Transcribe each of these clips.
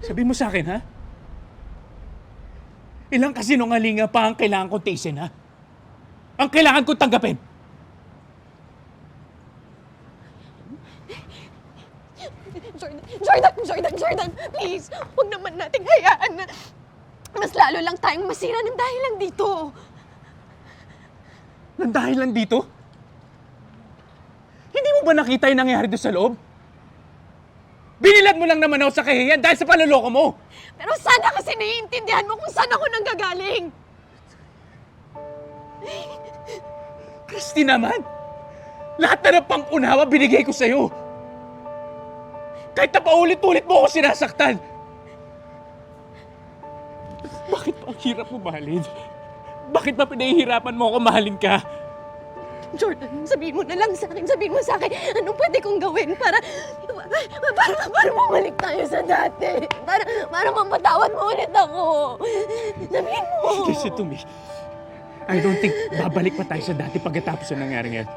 Sabi mo sa akin, ha? Ilang kasinungalinga pa ang kailangan kong tiisin, ha? Ang kailangan kong tanggapin. Jordan, please! Huwag naman nating hayaan na mas lalo lang tayong masira ng dahil lang dito. Nang dahilan dito? Hindi mo ba nakita yung nangyari doon sa loob? Binilad mo lang naman ako sa kahihiyan dahil sa panloloko mo! Pero sana kasi naiintindihan mo kung saan ako nanggagaling. Christy naman! Lahat na ng pang-unawa binigay ko sa'yo! Kahit na paulit-ulit mo ako sinasaktan! Bakit pa ang hirap mo mahalin? Bakit ba pinahihirapan mo ako mahalin ka? Jordan, sabihin mo na lang sa akin. Sabihin mo sa akin, anong pwede kong gawin para bumalik tayo sa dati. Para mapatawad mo ulit ako. Sabihin mo. Listen to me. I don't think babalik pa tayo sa dati pagkatapos ng nangyari ngayon.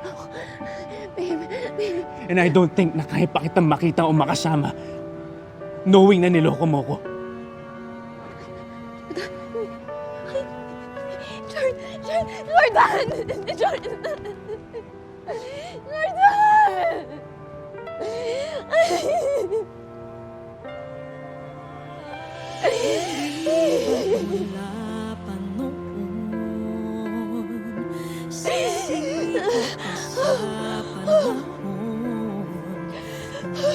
Babe. And I don't think na kaya pa kitang makita o makasama knowing na niloko mo ko. Jordan! Wala pa noon, sisingin ko pa sa panahon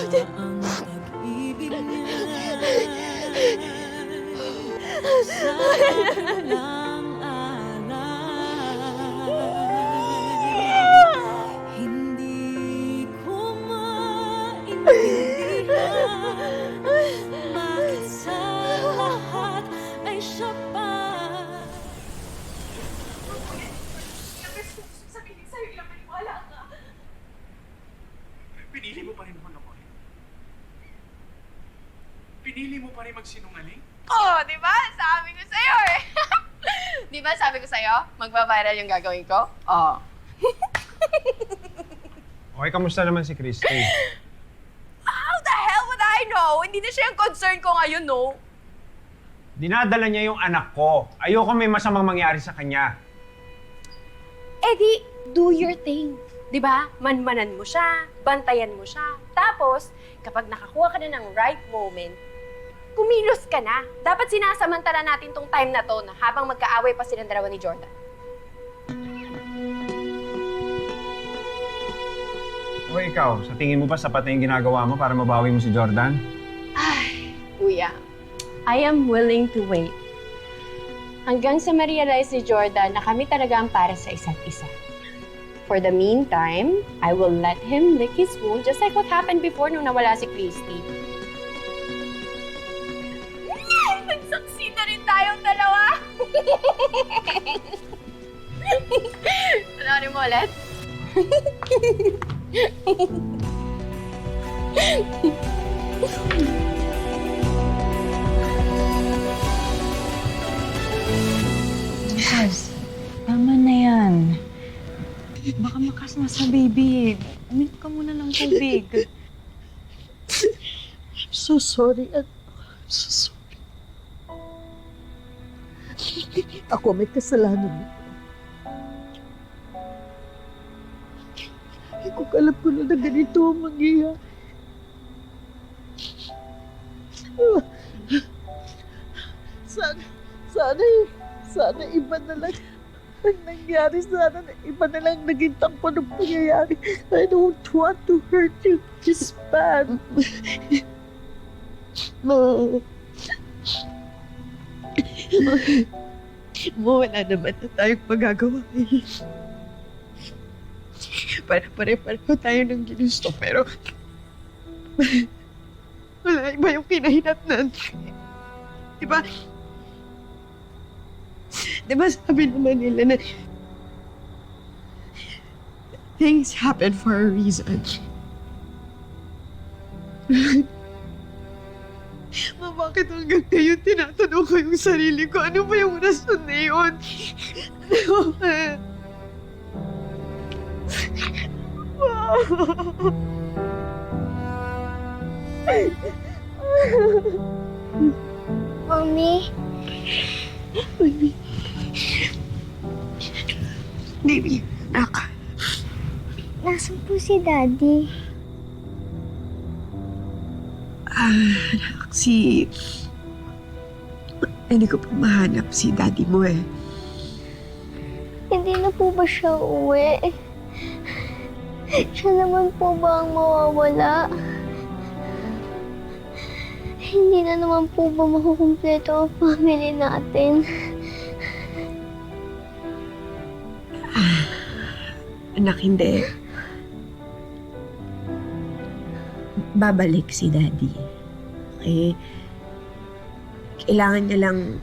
na ang pag-ibig niya sa walang alay. Hindi ko maintindihan bakit sa lahat ay siya pa. Pinili mo pa rin malokohin. Pinili mo pa rin magsinungaling. Oh, di ba? Sabi ko sa'yo eh. Di ba sabi ko sa'yo, magbabiral yung gagawin ko? Oh. Okay, kamusta naman si Christy? How the hell would I know? Hindi na siya yung concern ko ngayon, no? Dinadala niya yung anak ko. Ayoko may masamang mangyari sa kanya. Eh di, do your thing. Di ba? Manmanan mo siya, bantayan mo siya. Tapos, kapag nakakuha ka na ng right moment, kumilos ka na. Dapat sinasamantala natin tong time na to na habang magkaaway pa silang dalawa ni Jordan. O ikaw, sa tingin mo ba sapat na yung ginagawa mo para mabawi mo si Jordan? Ay, kuya. I am willing to wait. Hanggang sa ma-realize ni Jordan na kami talaga ang para sa isa't isa. For the meantime, I will let him lick his wound just like what happened before nung nawala si Christy. Nagsaksi na rin tayong dalawa! Panoorin mo ulit? Mars, tama na yan. Baka makas na sa baby. Uminom ka muna ng tubig. I'm so sorry. I'm so sorry. Ako may kasalanan nito. Hindi ko alam ko na ganito ang mangyayari. Sana iba na lang ang nangyari. Sana iba na lang naging takbo ng pangyayari. I don't want to hurt you this bad. No. Wala naman na tayong magagawa. Pare-pareho tayo ng ginusto, pero wala iba yung kinahinatnan. Diba? Diba sabi naman nila na things happen for a reason. Ma, bakit hanggang ngayon tinatanong ko yung sarili ko? Ano ba yung rason na yun? Ano ba? Mami. Baby, anak. Nasaan po si Daddy? Anak, hindi ko pa mahanap si daddy mo eh. Hindi na po ba siya uwi? Siya naman po ba ang mawawala? Hindi na naman po ba makukumpleto ang family natin? Anak, hindi. Babalik si daddy. Okay? Kailangan niya lang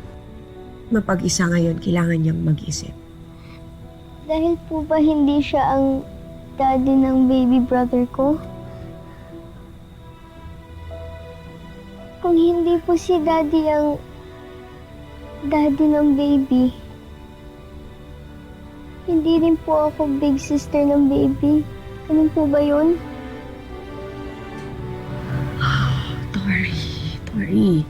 mapag-isa ngayon. Kailangan niyang mag-isip. Dahil po ba hindi siya ang daddy ng baby brother ko? Kung hindi po si daddy ang daddy ng baby, hindi rin po ako big sister ng baby. Ganun po ba yun? Tori.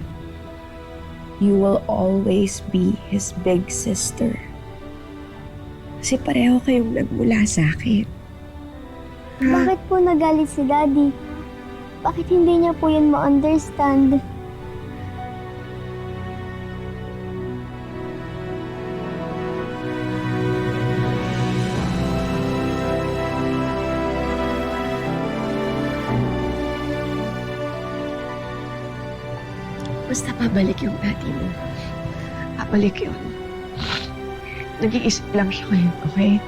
You will always be his big sister. Kasi pareho kayong nagmula sa akin. Bakit po nagalit si daddy? Bakit hindi niya po yun ma-understand? Basta pabalik yung daddy mo. Pabalik yun. Nag-iisip lang siya ngayon, okay?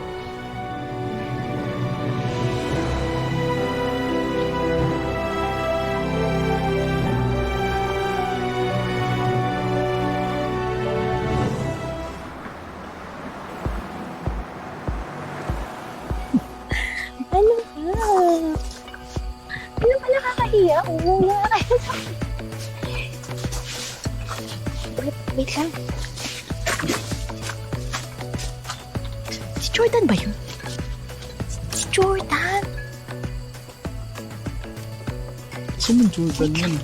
Ano ka? Ano ba nakakahiya? Oo nga. Wait lang. Si Jordan ba yun? Si Jordan! Sino Jordan yan?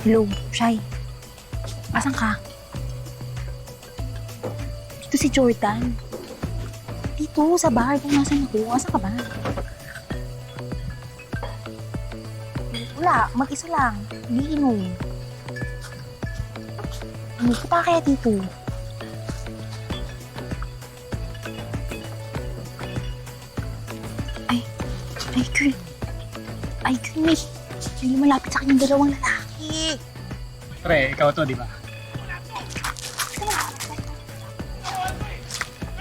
Hello, Shai. Asan ka? Dito si Jordan. Dito, sa bahay kung nasan ako. Asan ka ba? Wala, mag-isa lang. Umiinom. Ano ka kaya dito? Ay, girl. Ay, girl, may lumalapit sa akin yung dalawang lalaki. Pre, ikaw to, di ba?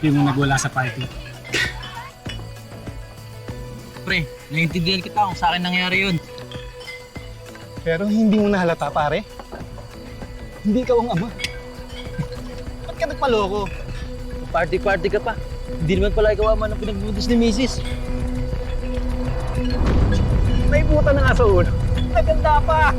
Yung nagwala sa party. Pre, naiintindihan kita kung sa akin nangyari yun. Pero hindi mo nahalata, pare. Hindi ikaw ang ama. Ba't ka nagpaloko? Party-party ka pa. Hindi naman pala ikaw ama ng pinagbubuntis ni Mrs. May buta na nga sa ulo. Naganda pa!